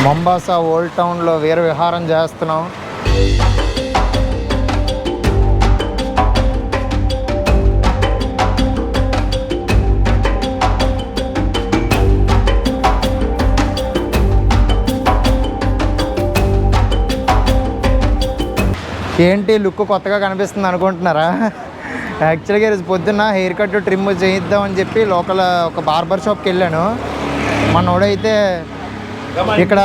Mombasa old టౌన్లో వీర విహారం చేస్తున్నాం. ఏంటి లుక్ కొత్తగా కనిపిస్తుంది అనుకుంటున్నారా? యాక్చువల్గా ఈరోజు పొద్దున్న హెయిర్ కట్ ట్రిమ్ చేయిద్దామని చెప్పి లోకల్ ఒక బార్బర్ షాప్కి వెళ్ళాను. మనోడైతే ఇక్కడ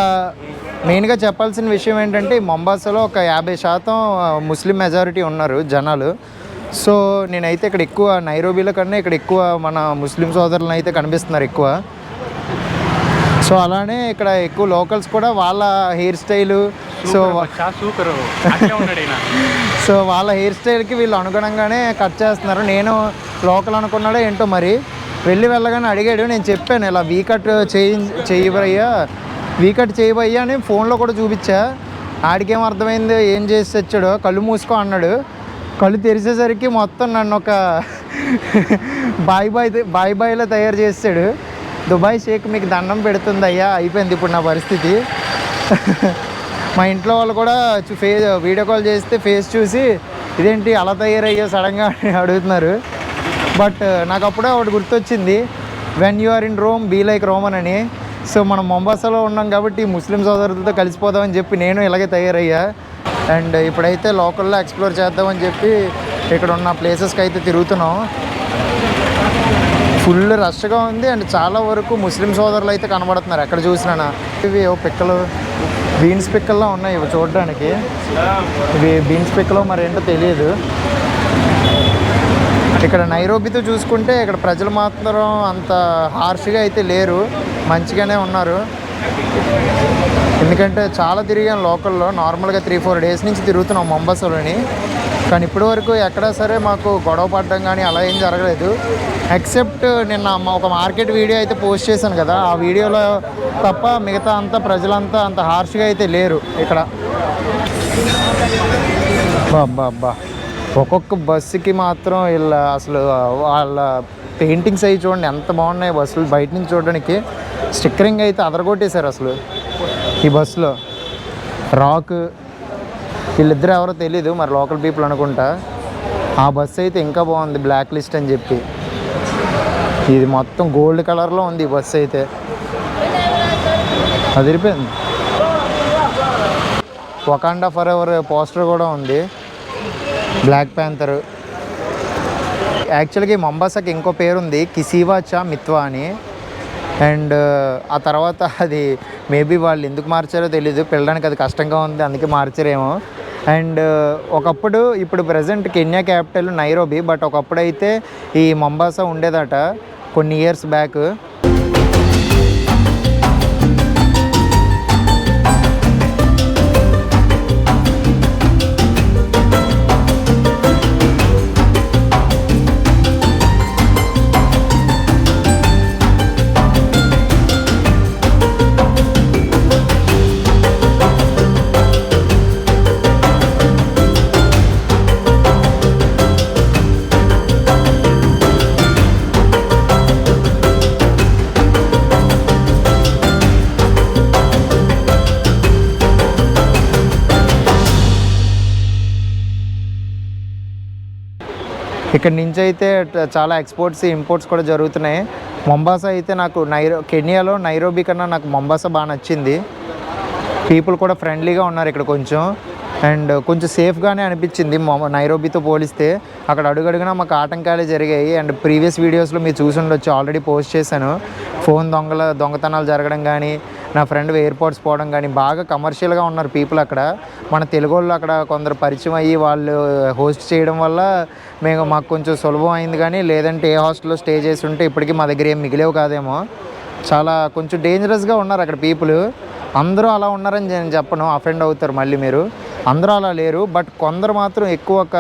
మెయిన్గా చెప్పాల్సిన విషయం ఏంటంటే మొంబాసాలో ఒక 50% ముస్లిం మెజారిటీ ఉన్నారు జనాలు. సో నేనైతే ఇక్కడ ఎక్కువ నైరోబీలో కన్నా ఇక్కడ ఎక్కువ మన ముస్లిం సోదరులను అయితే కనిపిస్తున్నారు ఎక్కువ. సో అలానే ఇక్కడ ఎక్కువ లోకల్స్ కూడా వాళ్ళ హెయిర్ స్టైలు సో వాళ్ళ హెయిర్ స్టైల్కి వీళ్ళు అనుగుణంగానే కట్ చేస్తున్నారు. నేను లోకల్ అనుకున్నాడో ఏంటో మరి వెళ్ళగానే అడిగాడు. నేను చెప్పాను ఇలా వీ కట్ చేయబోయ్యా అని ఫోన్లో కూడా చూపించా. ఆడికేం అర్థమైంది, ఏం చేసి వచ్చాడో కళ్ళు మూసుకో అన్నాడు. కళ్ళు తెరిచేసరికి మొత్తం నన్ను ఒక బాయ్లా తయారు చేసాడు. దుబాయ్ షేక్ మీకు దండం పెడుతుంది అయ్యా, అయిపోయింది ఇప్పుడు నా పరిస్థితి. మా ఇంట్లో వాళ్ళు కూడా వీడియో కాల్ చేస్తే ఫేస్ చూసి ఇదేంటి అలా తయారయ్యా సడన్గా అని అడుగుతున్నారు. బట్ నాకు అప్పుడే ఒకటి గుర్తొచ్చింది, when you are in Rome be like Roman అని. సో మనం మొంబాసాలో ఉన్నాం కాబట్టి ముస్లిం సోదరులతో కలిసిపోదామని చెప్పి నేను ఇలాగే తయారయ్యా. అండ్ ఇప్పుడైతే లోకల్లో ఎక్స్ప్లోర్ చేద్దామని చెప్పి ఇక్కడ ఉన్న ప్లేసెస్కి అయితే తిరుగుతున్నాం. ఫుల్ రష్గా ఉంది అండ్ చాలా వరకు ముస్లిం సోదరులు అయితే కనబడుతున్నారు ఎక్కడ చూసినా. ఇవి పిక్కలు బీన్స్ పిక్కల్లో ఉన్నాయి ఇవి చూడడానికి. ఇవి బీన్స్ పిక్కలో మరి ఏంటో తెలియదు. ఇక్కడ నైరోబీతో చూసుకుంటే ఇక్కడ ప్రజలు మాత్రం అంత హార్ష్గా అయితే లేరు, మంచిగానే ఉన్నారు. ఎందుకంటే చాలా తిరిగాను లోకల్లో, నార్మల్గా 3-4 డేస్ నుంచి తిరుగుతున్నాం మొంబాసాలోని. కానీ ఇప్పటి వరకు ఎక్కడా సరే మాకు గొడవ పడడం కానీ అలా ఏం జరగలేదు. ఎక్సెప్ట్ నిన్న ఒక మార్కెట్ వీడియో అయితే పోస్ట్ చేశాను కదా, ఆ వీడియోలో తప్ప మిగతా అంతా ప్రజలంతా అంత హార్ష్గా అయితే లేరు ఇక్కడ. అబ్బా ఒక్కొక్క బస్సుకి మాత్రం ఇలా అసలు వాళ్ళ పెయింటింగ్స్ అవి చూడండి ఎంత బాగున్నాయి. బస్సులు బయట నుంచి చూడడానికి స్టిక్కరింగ్ అయితే అదరగొట్టేశారు అసలు ఈ బస్సులో. రాక్ వీళ్ళిద్దరు ఎవరో తెలీదు, మరి లోకల్ పీపుల్ అనుకుంటా. ఆ బస్సు అయితే ఇంకా బాగుంది, బ్లాక్ లిస్ట్ అని చెప్పి. ఇది మొత్తం గోల్డ్ కలర్లో ఉంది ఈ బస్సు అయితే, అదిరిపోయింది. వకాండా ఫర్ ఎవర్ పోస్టర్ కూడా ఉంది, బ్లాక్ ప్యాంథర్. యాక్చువల్గా మొంబాసాకి ఇంకో పేరు ఉంది, కిసివా చా మిత్వా అని. అండ్ ఆ తర్వాత అది మేబీ వాళ్ళు ఎందుకు మార్చారో తెలీదు, పిల్లడానికి అది కష్టంగా ఉంది అందుకే మార్చారేమో. అండ్ ఇప్పుడు present Kenya capital Nairobi, but ఒకప్పుడు అయితే ఈ మొంబాసా ఉండేదట కొన్ని ఇయర్స్ బ్యాక్. ఇక్కడ నుంచి అయితే చాలా ఎక్స్పోర్ట్స్ ఇంపోర్ట్స్ కూడా జరుగుతున్నాయి. మొంబాసా అయితే నాకు కెన్యాలో నైరోబీ కన్నా నాకు మొంబాసా బాగా నచ్చింది. పీపుల్ కూడా ఫ్రెండ్లీగా ఉన్నారు ఇక్కడ కొంచెం, అండ్ కొంచెం సేఫ్గానే అనిపించింది నైరోబీతో పోలిస్తే. అక్కడ అడుగడుగునా మాకు ఆటంకాలే జరిగాయి. అండ్ ప్రీవియస్ వీడియోస్లో మీరు చూసి ఉండొచ్చు, ఆల్రెడీ పోస్ట్ చేశాను. ఫోన్ దొంగతనాలు జరగడం కానీ, నా ఫ్రెండ్ ఎయిర్పోర్ట్స్ పోవడం కానీ, బాగా కమర్షియల్గా ఉన్నారు పీపుల్ అక్కడ. మన తెలుగు వాళ్ళు అక్కడ కొందరు పరిచయం అయ్యి వాళ్ళు హోస్ట్ చేయడం వల్ల మాకు కొంచెం సులభం అయింది. కానీ లేదంటే ఏ హాస్టల్లో స్టే చేసి ఉంటే ఇప్పటికీ మా దగ్గర ఏం మిగిలేవు కాదేమో. చాలా కొంచెం డేంజరస్గా ఉన్నారు అక్కడ పీపుల్. అందరూ అలా ఉన్నారని నేను చెప్పను, అఫెండ్ అవుతారు మళ్ళీ మీరు. అందరూ అలా లేరు, బట్ కొందరు మాత్రం ఎక్కువ, ఒక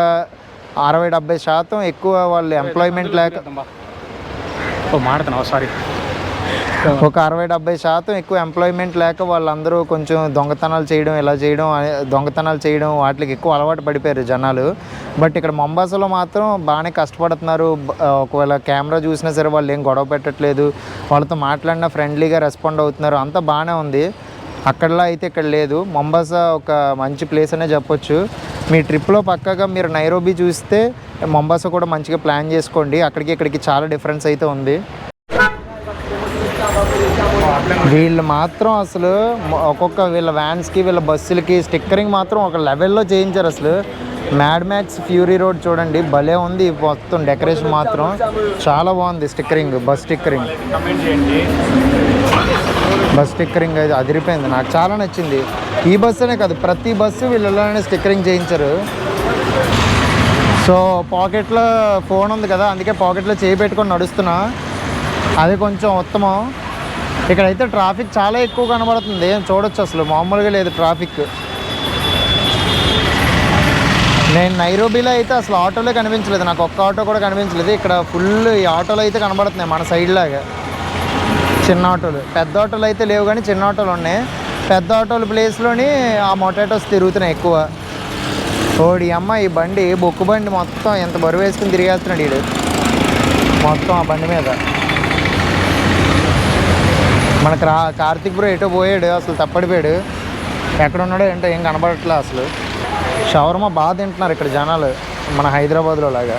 60-70% ఎక్కువ వాళ్ళు ఎంప్లాయ్మెంట్ లేక, ఒక 60-70% ఎక్కువ ఎంప్లాయ్మెంట్ లేక వాళ్ళందరూ కొంచెం దొంగతనాలు చేయడం వాటికి ఎక్కువ అలవాటు పడిపోయారు జనాలు. బట్ ఇక్కడ మొంబాసాలో మాత్రం బాగానే కష్టపడుతున్నారు. ఒకవేళ కెమెరా చూసినా సరే వాళ్ళు ఏం గొడవ పెట్టట్లేదు, వాళ్ళతో మాట్లాడినా ఫ్రెండ్లీగా రెస్పాండ్ అవుతున్నారు, అంతా బాగానే ఉంది. అక్కడలా అయితే ఇక్కడ లేదు. మొంబాసా ఒక మంచి ప్లేస్ అనే చెప్పొచ్చు. మీ ట్రిప్లో పక్కగా మీరు నైరోబీ చూస్తే మొంబాసా కూడా మంచిగా ప్లాన్ చేసుకోండి. అక్కడికి ఇక్కడికి చాలా డిఫరెన్స్ అయితే ఉంది. వీళ్ళు మాత్రం అసలు ఒక్కొక్క వీళ్ళ వ్యాన్స్కి వీళ్ళ బస్సులకి స్టిక్కరింగ్ మాత్రం ఒక లెవెల్లో చేయించారు. అసలు మ్యాడ్ మ్యాక్స్ ఫ్యూరీ రోడ్ చూడండి, భలే ఉంది. మొత్తం డెకరేషన్ మాత్రం చాలా బాగుంది. స్టిక్కరింగ్, బస్ స్టిక్కరింగ్ అయితే అదిరిపోయింది. నాకు చాలా నచ్చింది. ఈ బస్సు అనే కాదు, ప్రతి బస్సు వీళ్ళలోనే స్టిక్కరింగ్ చేయించారు. సో పాకెట్లో ఫోన్ ఉంది కదా, అందుకే పాకెట్లో చేయి పెట్టుకొని నడుస్తున్నా. అది కొంచెం ఉత్తమం. ఇక్కడైతే ట్రాఫిక్ చాలా ఎక్కువ కనబడుతుంది. చూడొచ్చు, అసలు మామూలుగా లేదు ట్రాఫిక్. నేను నైరోబీలో అయితే అసలు ఆటోలే కనిపించలేదు. నాకు ఒక్క ఆటో కూడా కనిపించలేదు. ఇక్కడ ఫుల్ ఈ ఆటోలు అయితే కనబడుతున్నాయి మన సైడ్ లాగా. చిన్న ఆటోలు, పెద్ద ఆటోలు అయితే లేవు కానీ చిన్న ఆటోలు ఉన్నాయి. పెద్ద ఆటోల ప్లేస్లోని ఆ మొటాటోస్ తిరుగుతున్నాయి ఎక్కువ. ఓడి అమ్మ, ఈ బండి బొక్కు బండి మొత్తం ఎంత బరువు వేసుకుని తిరిగేస్తున్నాడు వీడు మొత్తం ఆ బండి మీద. మనకు కార్తిక్ బ్రో ఎటో పోయాడు, అసలు తప్పడిపోయాడు. ఎక్కడ ఉన్నాడో ఏంటో ఏం కనబడట్లే అసలు. షవర్మా బాగా తింటున్నారు ఇక్కడ జనాలు, మన హైదరాబాద్లో లాగా.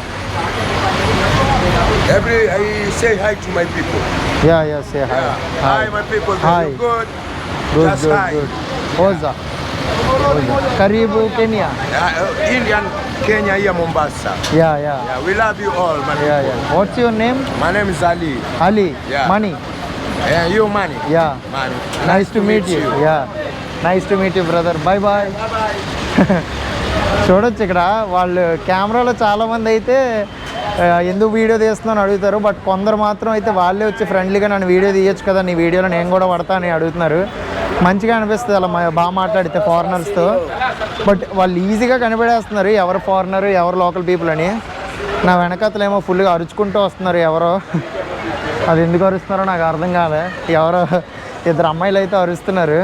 I say hi to my people. Yeah, say hi. Hi my people. Hi. Good. Good, Just good, hi. good. Oza. Karibu Kenya. Indian Kenya here Mombasa. Yeah. We love you all, my people. Yeah. What's your name? My name is Ali. Ali. Yeah. Mani. Yeah, you Mani. Yeah. Mani. Nice to meet you. Yeah. Nice to meet you, brother. Bye. చూడొచ్చు ఇక్కడ వాళ్ళు కెమెరాలో చాలామంది అయితే ఎందుకు video తీస్తున్నాను అడుగుతారు. But కొందరు మాత్రం అయితే వాళ్ళే వచ్చి ఫ్రెండ్లీగా నన్ను వీడియో తీయచ్చు కదా, నీ వీడియోలో నేను కూడా పడతా అని అడుగుతున్నారు. మంచిగా అనిపిస్తుంది అలా బాగా మాట్లాడితే ఫారినర్స్తో. బట్ వాళ్ళు ఈజీగా కనిపెడేస్తున్నారు ఎవరు ఫారినర్ ఎవరు లోకల్ పీపుల్ అని. నా వెనకతలేమో ఫుల్గా అరుచుకుంటూ వస్తున్నారు ఎవరో. అది ఎందుకు అరుస్తున్నారో నాకు అర్థం కాలే. ఎవరో ఇద్దరు అమ్మాయిలు అయితే అరుస్తున్నారు.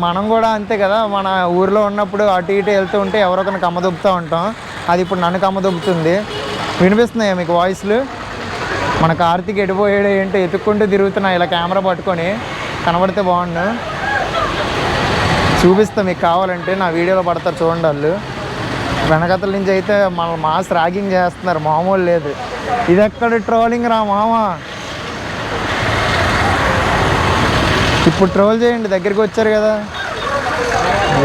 మనం కూడా అంతే కదా, మన ఊరిలో ఉన్నప్పుడు అటు ఇటు వెళ్తూ ఉంటే ఎవరొకరిని కమ్మదొబ్బుతూ ఉంటాం. అది ఇప్పుడు నన్ను కమ్మదొబ్బుతుంది. వినిపిస్తున్నాయా మీకు వాయిస్లు? మన కార్తీక్ ఎడిపోయాడు ఏంటో ఎత్తుక్కుంటూ తిరుగుతున్నా ఇలా కెమెరా పట్టుకొని. కనబడితే బాగుండు, చూపిస్తా మీకు కావాలంటే. నా వీడియోలో పడతారు చూడండి వాళ్ళు. వెనకతల నుంచి అయితే మన మాస్ ర్యాగింగ్ చేస్తున్నారు, మామూలు లేదు. ఇది ఎక్కడ ట్రోలింగ్ రా మామా. ఇప్పుడు ట్రోల్ చేయండి, దగ్గరికి వచ్చారు కదా.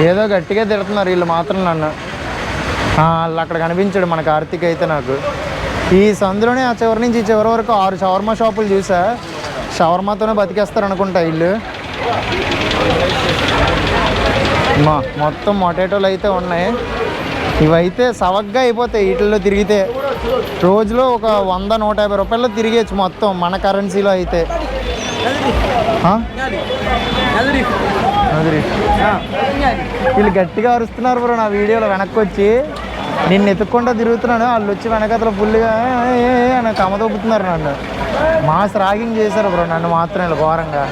ఏదో గట్టిగా తిడుతున్నారు వీళ్ళు మాత్రం నన్ను. వాళ్ళు అక్కడ కనిపించాడు మన కార్తీక్ అయితే నాకు. ఈ సందులోనే ఆ చివరి నుంచి ఈ చివరి వరకు 6 షవర్మా షాపులు చూసా. షవర్మాతోనే బతికేస్తారు అనుకుంటా వీళ్ళు. మొత్తం మొటాటోలు అయితే ఉన్నాయి. ఇవైతే సవగ్గా అయిపోతాయి వీటిల్లో తిరిగితే. రోజులో ఒక 100-150 రూపాయల్లో తిరిగేచ్చు మొత్తం మన కరెన్సీలో అయితే. వీళ్ళు గట్టిగా అరుస్తున్నారు బ్రో నా వీడియోలో. వెనక్కి వచ్చి నిన్ను ఎత్తుక్కుండా తిరుగుతున్నాను, వాళ్ళు వచ్చి వెనకతలు ఫుల్గా అని కమదొబ్బుతున్నారు నన్ను. మాస్ ర్యాగింగ్ చేశారు బ్రో నన్ను మాత్రం ఇలా ఘోరంగా.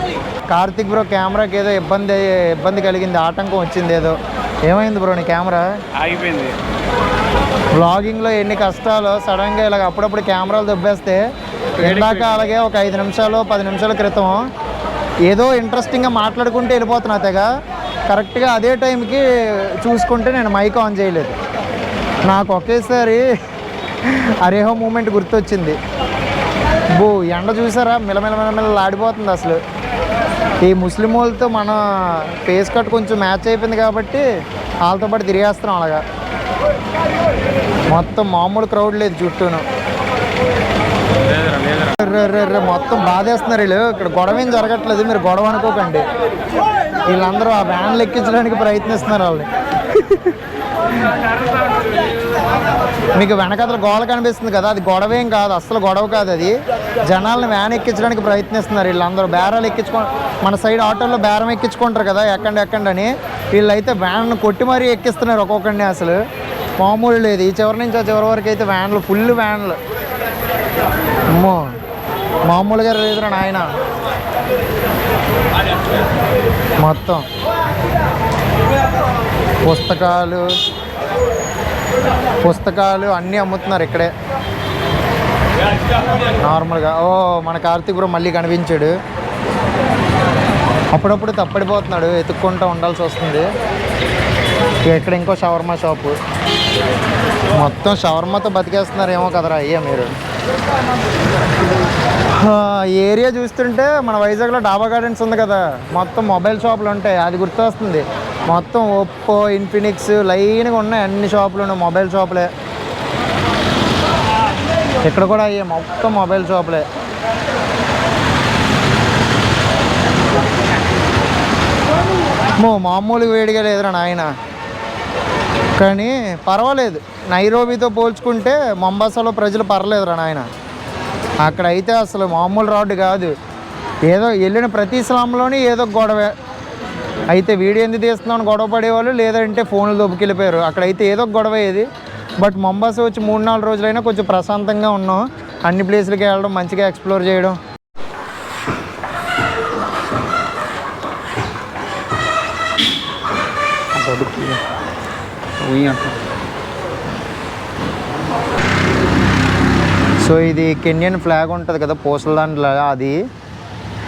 కార్తిక్ బ్రో కెమెరాకి ఏదో ఇబ్బంది కలిగింది, ఆటంకం వచ్చింది ఏదో. ఏమైంది బ్రో నీ కెమెరా? ఆగిపోయింది. వ్లాగింగ్లో ఎన్ని కష్టాలు. సడన్గా ఇలాగ అప్పుడప్పుడు కెమెరాలు దొబ్బేస్తే. ఇందాక అలాగే ఒక 5 నిమిషాలు 10 నిమిషాల క్రితం ఏదో ఇంట్రెస్టింగ్గా మాట్లాడుకుంటూ వెళ్ళిపోతున్నా తెగ. కరెక్ట్గా అదే టైంకి చూసుకుంటే నేను మైక్ ఆన్ చేయలేదు. నాకు ఒకేసారి అరేహో మూమెంట్ గుర్తొచ్చింది. ఎండ చూసారా మిలమిల ఆడిపోతుంది అసలు. ఈ ముస్లిం వాళ్ళతో మన ఫేస్ కట్ కొంచెం మ్యాచ్ అయిపోయింది కాబట్టి వాళ్ళతో పాటు తిరిగేస్తున్నాం అలాగా. మొత్తం మామూలు క్రౌడ్ లేదు చుట్టూను. మొత్తం బాధేస్తున్నారు వీళ్ళు. ఇక్కడ గొడవ ఏం జరగట్లేదు, మీరు గొడవ అనుకోకండి. వీళ్ళందరూ ఆ వ్యాన్లు ఎక్కించడానికి ప్రయత్నిస్తున్నారు వాళ్ళని. మీకు వెనకతల గోడ కనిపిస్తుంది కదా, అది గొడవేం కాదు, అస్సలు గొడవ కాదు. అది జనాలను వ్యాన్ ఎక్కించడానికి ప్రయత్నిస్తున్నారు వీళ్ళందరూ. బేరాలు మన సైడ్ ఆటోల్లో బేరం ఎక్కించుకుంటారు కదా ఎక్కండి అని. వీళ్ళైతే వ్యాన్ కొట్టి మరీ ఎక్కిస్తున్నారు ఒక్కొక్కడిని. అసలు మామూలు లేదు. ఈ చివరి నుంచి ఆ చివరి వరకు అయితే వ్యాన్లు, ఫుల్ వ్యాన్లు. అమ్మో మామూలుగా లేదురా నాయన. మొత్తం పుస్తకాలు అన్నీ అమ్ముతున్నారు ఇక్కడే నార్మల్గా. మన కార్తీక్ బ్రో మళ్ళీ కనిపించాడు. అప్పుడప్పుడు తప్పడిపోతున్నాడు, ఎత్తుక్కుంటూ ఉండాల్సి వస్తుంది. ఇక్కడ ఇంకో షవర్మా షాపు, మొత్తం షవర్మాతో బతికేస్తున్నారేమో కదరా అయ్యా మీరు. ఈ ఏరియా చూస్తుంటే మన వైజాగ్లో డాబా గార్డెన్స్ ఉంది కదా, మొత్తం మొబైల్ షాపులు ఉంటాయి, అది గుర్తొస్తుంది. మొత్తం ఒప్పో, ఇన్ఫినిక్స్ లైన్గా ఉన్నాయి, అన్ని షాపులు ఉన్నాయి, మొబైల్ షాపులే. ఇక్కడ కూడా అయ్యే మొత్తం మొబైల్ షాపులే. మామూలుగా వేడిగా లేదురా నాయన, కానీ పర్వాలేదు. నైరోబీతో పోల్చుకుంటే మొంబాసాలో ప్రజలు పర్లేదురా నాయన. అక్కడ అయితే అసలు మామూలు రాడ్డు కాదు, ఏదో వెళ్ళిన ప్రతి స్లాంలోని ఏదో గొడవే. అయితే వీడియో ఎందుకు తీస్తున్నామని గొడవ పడేవాళ్ళు, లేదంటే ఫోన్లు దొబ్బుకెళ్ళిపోయారు. అక్కడైతే ఏదో గొడవ ఏది. బట్ మొంబాసా వచ్చి 3-4 రోజులైనా కొంచెం ప్రశాంతంగా ఉన్నాం. అన్ని ప్లేసులకి వెళ్ళడం, మంచిగా ఎక్స్ప్లోర్ చేయడం. సో ఇది కెన్యన్ ఫ్లాగ్ ఉంటుంది కదా పూసల దాంట్లో, అది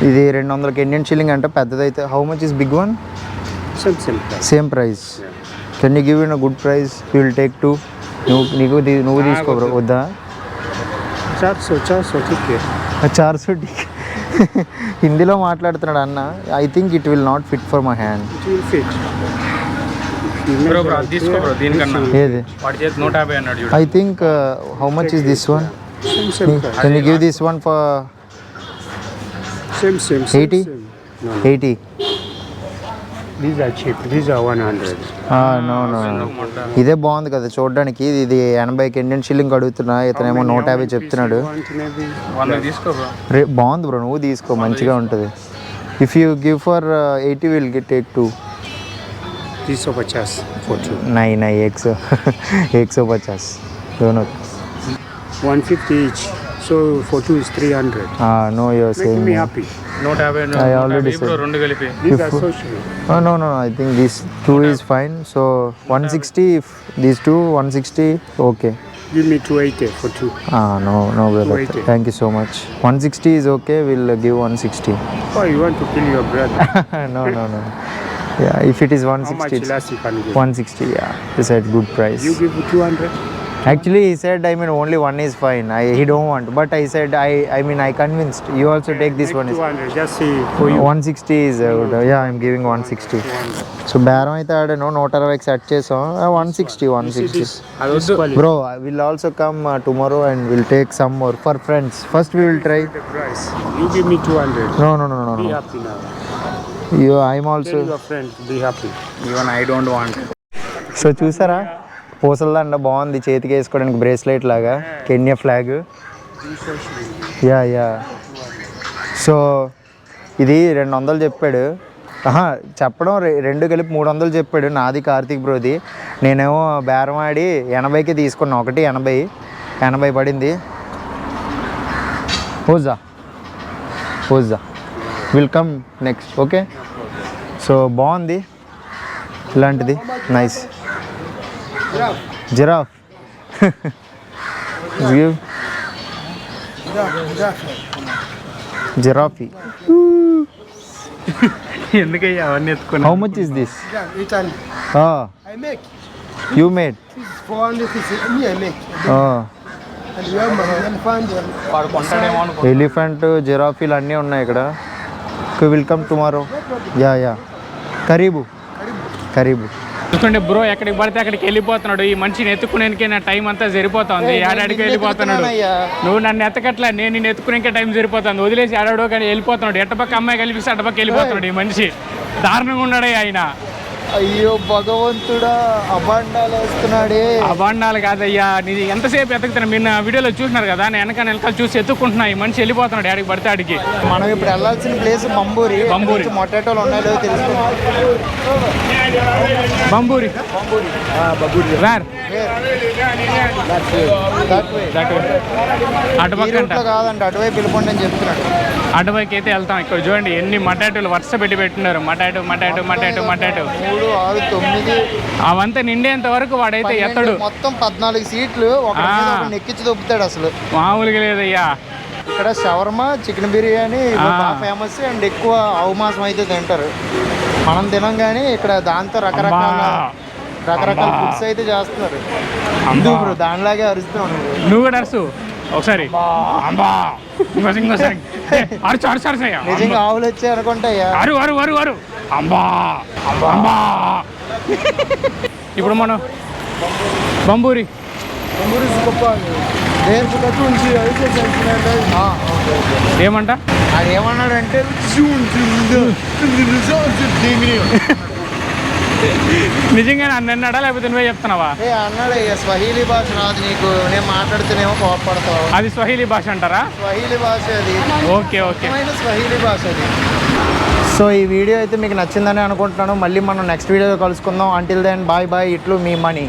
ఇది 200 కెన్యన్ షిల్లింగ్ అంటే పెద్దదైతే. How much is big one? Same price. Can you give in a good price? You will take 2. నువ్వు తీసుకో బ్రో, వద్దా? 400 హిందీలో మాట్లాడుతున్నాడు అన్న. I think it will not fit for my hand. ఏది? I think how much is this one? Can you give this one for 80? 80. These are cheap. These are 100. No ఇదే బాగుంది కదా చూడడానికి. ఇది 80 కెన్యన్ షిల్లింగ్ అడుగుతున్నా, ఇతనేమో 150 చెప్తున్నాడు. బాగుంది బ్రో, నువ్వు తీసుకో, మంచిగా ఉంటుంది. If you give for 80 will take 2. 350 for 2. नहीं 150 दोनों. 150 each. So for 2 is 300. No, you're saying Make me happy. I already said. These are so cheap. No, I think these 2 is fine. So 160, if these 2 160, okay. Give me 280 for 2. No brother, 280. thank you so much. 160 is okay, we'll give 160. Oh, you want to kill your brother? No. Yeah, if it is 160, How much less you can give? 160, yeah. He said good price. You give 200? Actually, he said, I mean, only one is fine. He don't want. But I said, I mean, I convinced. You also take this Make one. 200, just see for you. 160 is good. Yeah, I'm giving 160. 200. So, బేరం అయితే ఆడాను, 160 set చేసాం. 160. This quality. Bro, I will also come tomorrow and we'll take some more for friends. First, we will try. The price. You give me 200. No. Be happy now. I'm also. Tell your friend, be happy. Even I don't want. So చూసారా, పూసలదండ బాగుంది, చేతికి వేసుకోవడానికి bracelet లాగా, Kenya flag. Yeah so ఇది 200 చెప్పాడు. చెప్పడం 2 కలిపి 300 చెప్పాడు. నాది కార్తీక్ బ్రోది. నేనేమో బేరం ఆడి 80కి తీసుకున్నా. 180 పడింది. హోజా will come next. Okay, so బాగుంది ఇలాంటిది. Nice giraffe. జిరాఫీ. ఎందుకయ్యా అవన్నీ ఎత్తుకున్నా? How much is this? Italy. I make. You made? This is 450. Me, I make. And you have my elephant. Elephant, జిరాఫీలు అన్నీ ఉన్నాయి ఇక్కడ. Welcome tomorrow. యా కరీబు. చూసుకోండి బ్రో, ఎక్కడికి పడితే అక్కడికి వెళ్ళిపోతున్నాడు. ఈ మనిషిని ఎత్తుకునేందుకే నా టైం అంతా సరిపోతుంది. ఏడాడికి వెళ్ళిపోతున్నాడు. నువ్వు నన్ను ఎత్తకట్లా, నేను నిన్ను ఎత్తుకునేకే టైం సరిపోతుంది. వదిలేసి ఏడాడో కానీ వెళ్ళిపోతున్నాడు. ఎట్టపక్క అమ్మాయి కల్పిస్తే అట్టపక్క వెళ్ళిపోతున్నాడు. ఈ మనిషి దారుణంగా ఉన్నాడే ఆయన. అయ్యో భగవంతుడా, అబాండాలు వేస్తున్నాడే. అబాండాలు కాదయ్యా, నీది ఎంతసేపు ఎత్తుకుతున్నా. మీరు నా వీడియోలో చూసినారు కదా, నేను వెనకాల చూసి ఎత్తుకుంటున్నా. ఈ మనిషి వెళ్ళిపోతున్నాడు ఏడికి పడితే ఆడికి. మనం ఇప్పుడు వెళ్ళాల్సిన ప్లేస్ బంబూరి. మొటాటోలు ఉన్నాయో తెలుసుకున్నాం. బంబూరి వేర్ అటుపక్క కాదండి, అటువైపు వెళ్ళిపోండి అని చెప్తున్నాడు. అటువైపు అయితే వెళ్తాం. ఇక్కడ చూడండి ఎన్ని మటాటోలు వరుస పెట్టినారు. మటాటో 3, 6, 9 అవంతా నిండేంత వరకు వాడైతే ఎత్తడు. మొత్తం 14 సీట్లు ఎక్కించి దొబ్బుతాడు. అసలు మామూలుగా లేదయ్యా. ఇక్కడ షవర్మా చికెన్ బిర్యానీ ఇవి బాగా ఫేమస్ అండ్ ఎక్కువ ఆవు మాంసం అయితే తింటారు. మనం తినం కానీ ఇక్కడ దాంతో రకరకాల ఫుడ్స్ అయితే చేస్తున్నారు. బ్రో దానిలాగే అరుస్తున్నావు నువ్వు కూడా అరుసు ఒకసారి. ఇంకోసారి అరుచు అరుచు అరుసయ్యా. నిజంగా ఆవులు వచ్చాయి అనుకుంటాయ్యా. అరు అరు అరు అరు అంబా అంబా. ఇప్పుడు మనం బంబూరి ఏమంట అది ఏమన్నాడంటే నిజంగా నన్ను అన్నాడా లేకపోతే నువ్వే చెప్తున్నావా? అన్నాడు స్వహీలీ భాష రాదు నీకు, నేను మాట్లాడుతూనేమో కోపడతావు. అది స్వహీలీ భాష అంటారా? స్వహీలీ భాష అది. ఓకే ఓకే స్వహీలీ భాష అది. సో ఈ వీడియో అయితే మీకు నచ్చిందని అనుకుంటున్నాను. మళ్ళీ మనం నెక్స్ట్ వీడియోలో కలుసుకుందాం. Until then bye bye. ఇట్లు మీ మనీ.